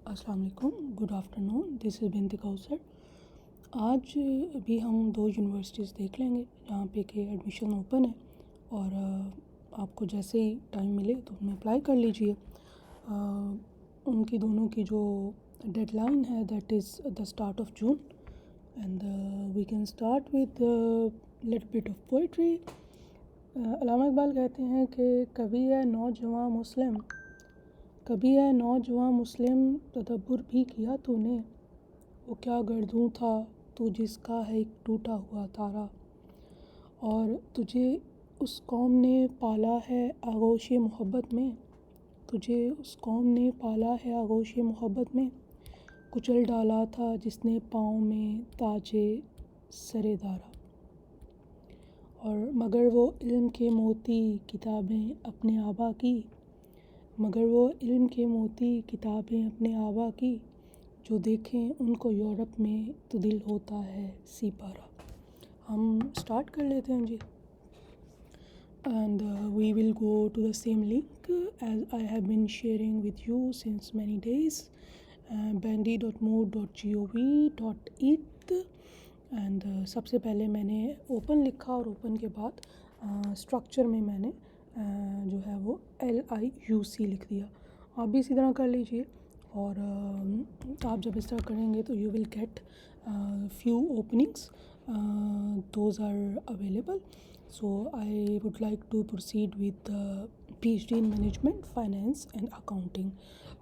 अस्सलाम वालेकुम, good afternoon, this is बिनती कौसर। आज भी हम दो यूनिवर्सिटीज़ देख लेंगे जहाँ पे कि एडमिशन ओपन है और आपको जैसे ही टाइम मिले तो उनमें अप्लाई कर लीजिए। उनकी दोनों की जो डेडलाइन है that is the start of June and we can start with little bit of poetry. Allama Iqbal कहते हैं कि कभी है नौजवां मुस्लिम, कभी है नौजवां मुस्लिम, तदब्बुर भी किया तूने, वो क्या गर्दूं था तू जिसका है एक टूटा हुआ तारा। और तुझे उस कौम ने पाला है आगोश मोहब्बत में, तुझे उस कौम ने पाला है आगोश मोहब्बत में, कुचल डाला था जिसने पाँव में ताजे सरे दारा। और मगर वो इल्म के मोती किताबें अपने आबा की, मगर वो इल्म के मोती किताबें अपने आबा की, जो देखें उनको यूरोप में तो दिल होता है सिपारा। हम स्टार्ट कर लेते हैं ji. And we will go to the same link as I have been sharing with you since many days, bandy.mood.gov.it। And सबसे पहले मैंने ओपन लिखा और ओपन के बाद स्ट्रक्चर में मैंने जो है वो LIUC लिख दिया। आप भी इसी तरह कर लीजिए और आप जब इस तरह करेंगे तो you will get few openings, those are available. So I would like to proceed with the PhD in Management, Finance and Accounting.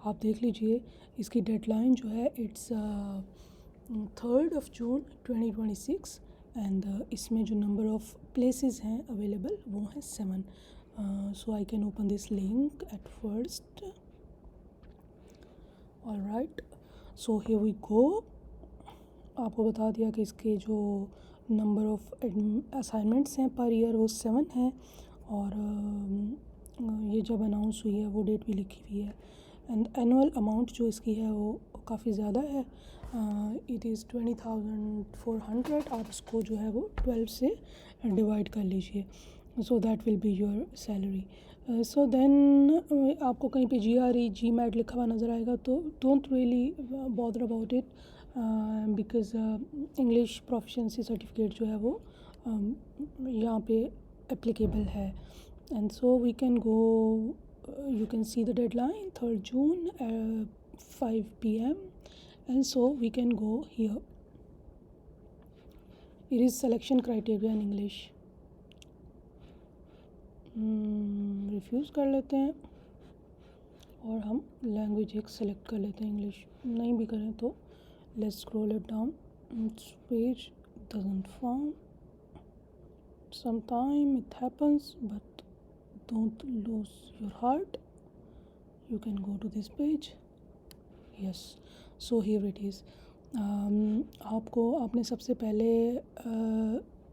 आप देख लीजिए इसकी डेडलाइन जो है it's 3rd of June 2026 and इसमें जो नंबर ऑफ़ प्लेसेस हैं available वो हैं 7. So I can open this link at first. All right, so here we go. आपको बता दिया कि इसके जो नंबर ऑफ़ असाइनमेंट्स हैं पर ईयर वो 7 हैं और ये जब अनाउंस हुई है वो डेट भी लिखी हुई है। एंड एनुअल अमाउंट जो इसकी है वो काफ़ी ज़्यादा है, इट इज़ 20,400। आप इसको जो है वो 12 से डिवाइड कर लीजिए, so that will be your salary. So then आपको कहीं पे GRE GMAT लिखा हुआ नज़र आएगा तो don't really bother about it because English proficiency certificate जो है वो यहाँ पे एप्लीकेबल है। And so we can go, you can see the deadline 3rd June 5 p.m. and so we can go here. It is selection criteria in English. Refuse कर लेते हैं और हम लैंग्वेज एक सेलेक्ट कर लेते हैं। इंग्लिश नहीं भी करें तो let's scroll it down. This page doesn't found. Sometime it happens, but don't lose your heart. You can go to this page. Yes, so here it is. आपने सबसे पहले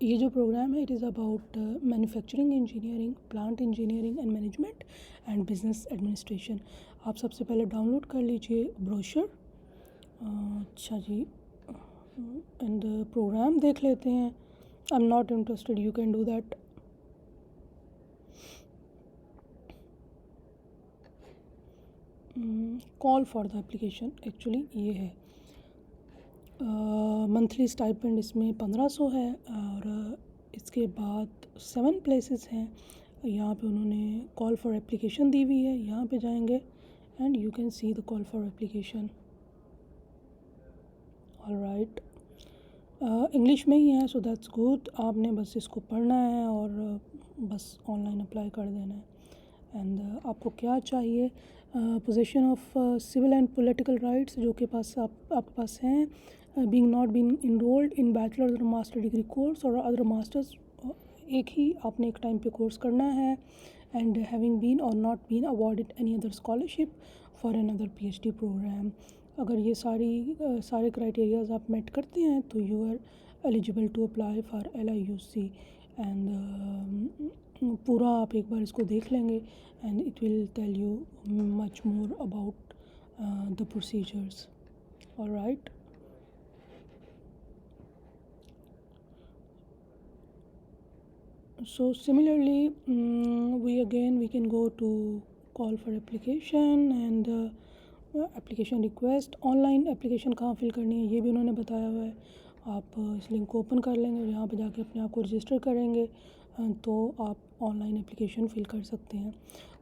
ये जो प्रोग्राम है it is about manufacturing engineering, plant engineering and management and business administration. आप सबसे पहले download कर लीजिए ब्रोशर। अच्छा जी, एंड प्रोग्राम देख लेते हैं। I am not interested, you can do that. Call for the application actually ये है। मंथली स्टाइपेंड इसमें 1500 है और इसके बाद 7 प्लेसेस हैं। यहाँ पे उन्होंने कॉल फॉर एप्लीकेशन दी हुई है, यहाँ पे जाएंगे and you can see the call for application. Alright, English में ही है सो दैट्स गुड। आपने बस इसको पढ़ना है और बस ऑनलाइन अप्लाई कर देना है। एंड आपको क्या चाहिए, position of civil and political rights जो के पास आपके पास हैं, being not been enrolled in bachelor or master degree course or other masters, एक ही आपने एक टाइम पे कोर्स करना है। and having been or not been awarded any other scholarship for another PhD program, अगर ये सारे क्राइटेरियाज आप मेट करते हैं तो you are eligible to apply for LIUC। And पूरा आप एक बार इसको देख लेंगे and it will tell you much more about the procedures. Alright, so similarly we can go to call for application and application request, online application कहाँ fill करनी है ये भी उन्होंने बताया हुआ है। आप इस लिंक को ओपन कर लेंगे और यहाँ पे जाके अपने आप को रजिस्टर करेंगे तो आप ऑनलाइन एप्लीकेशन फिल कर सकते हैं।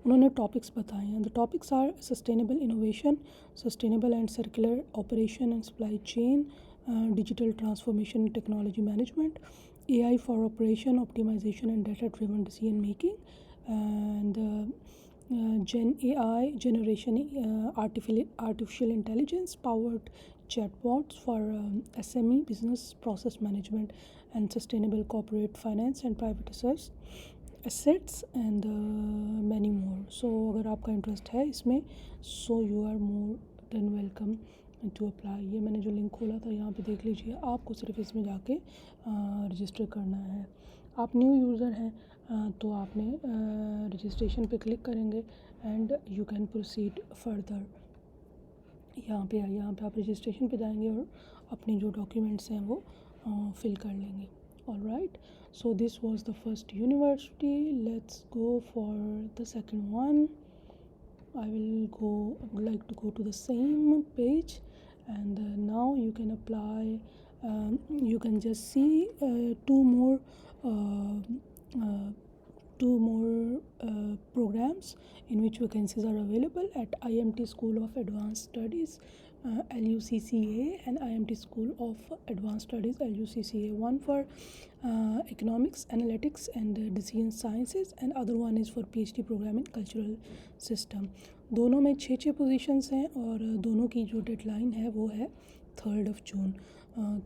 उन्होंने टॉपिक्स बताए हैं। The topics are sustainable innovation, sustainable and circular operation and supply chain, digital transformation technology management, AI for operation optimization and data driven decision making, and Gen AI generation, artificial intelligence powered chatbots for SME business process management, and sustainable corporate finance and private assets and many more. So अगर आपका interest है इसमें, so you are more than welcome to apply. ये मैंने जो link खोला था यहाँ पे देख लीजिए, आपको सिर्फ इसमें जाके रजिस्टर करना है। आप न्यू यूज़र हैं तो आपने रजिस्ट्रेशन पे क्लिक करेंगे and you can proceed further. यहाँ पे आप रजिस्ट्रेशन पे जाएंगे और अपनी जो डॉक्यूमेंट्स हैं वो फिल कर लेंगे। Alright, so this was the first university. Let's go for the second one. I would like to go to the same page, and now you can apply. You can just see two more programs in which vacancies are available at IMT School of Advanced Studies, LUCCA, and IMT School of Advanced Studies, LUCCA. One for economics, analytics and decision sciences, and other one is for PhD program in cultural system. दोनों में 6 positions हैं और दोनों की जो deadline है वो है 3rd of June.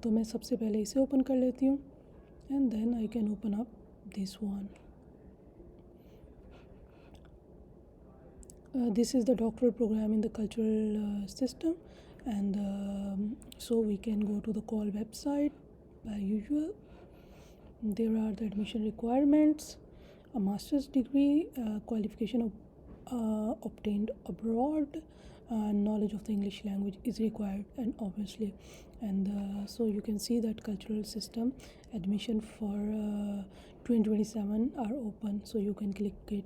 तो मैं सबसे पहले इसे ओपन कर लेती हूँ and then I can open up this one. This is the doctoral program in the cultural system, and so we can go to the call website by usual. There are the admission requirements: a master's degree, qualification obtained abroad, knowledge of the English language is required, and obviously, and so you can see that cultural system admission for 2027 are open, so you can click it.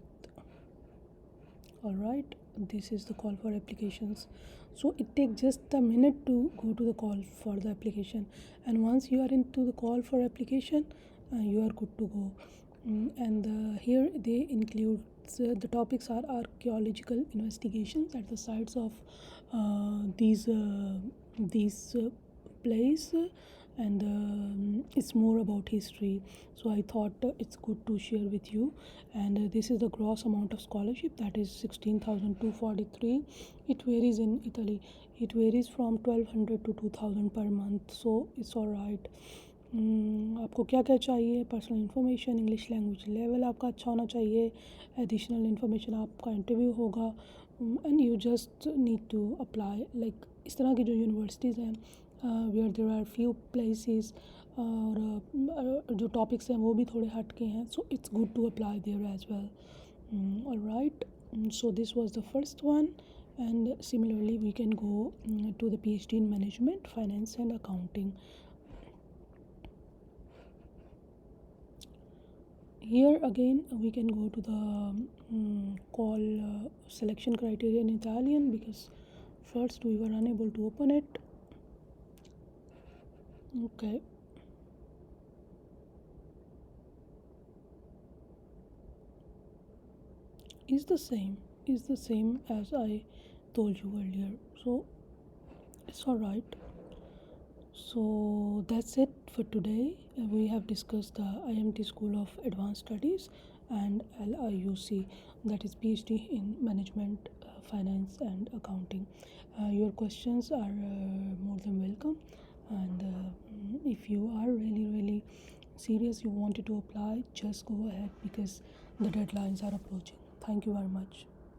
Alright, this is the call for applications. So it takes just a minute to go to the call for the application, and once you are into the call for application, you are good to go. And here they include the topics are archaeological investigations at the sites of these place, and it's more about history, so I thought it's good to share with you. And this is the gross amount of scholarship, that is 16,243. It varies in Italy, it varies from 1,200 to 2,000 per month, so it's all right. आपको क्या क्या चाहिए? Personal information, English language level आपका अच्छा होना चाहिए, additional information आपका interview होगा, and you just need to apply. Like इस तरह की जो यूनिवर्सिटीज़ हैं where there are few places, और जो टॉपिक्स हैं वो भी थोड़े हट के हैं, so it's good to apply there as well. Alright, so this was the first one, and similarly we can go to the PhD in management, finance and accounting. Here again we can go to the call selection criteria in Italian, because first we were unable to open it. Okay, is the same as I told you earlier, so it's all right. So that's it for today. We have discussed the IMT School of Advanced Studies and LIUC, that is PhD in Management, Finance and Accounting. Your questions are more than welcome, and if you are really serious, you wanted to apply, just go ahead, because the deadlines are approaching. Thank you very much.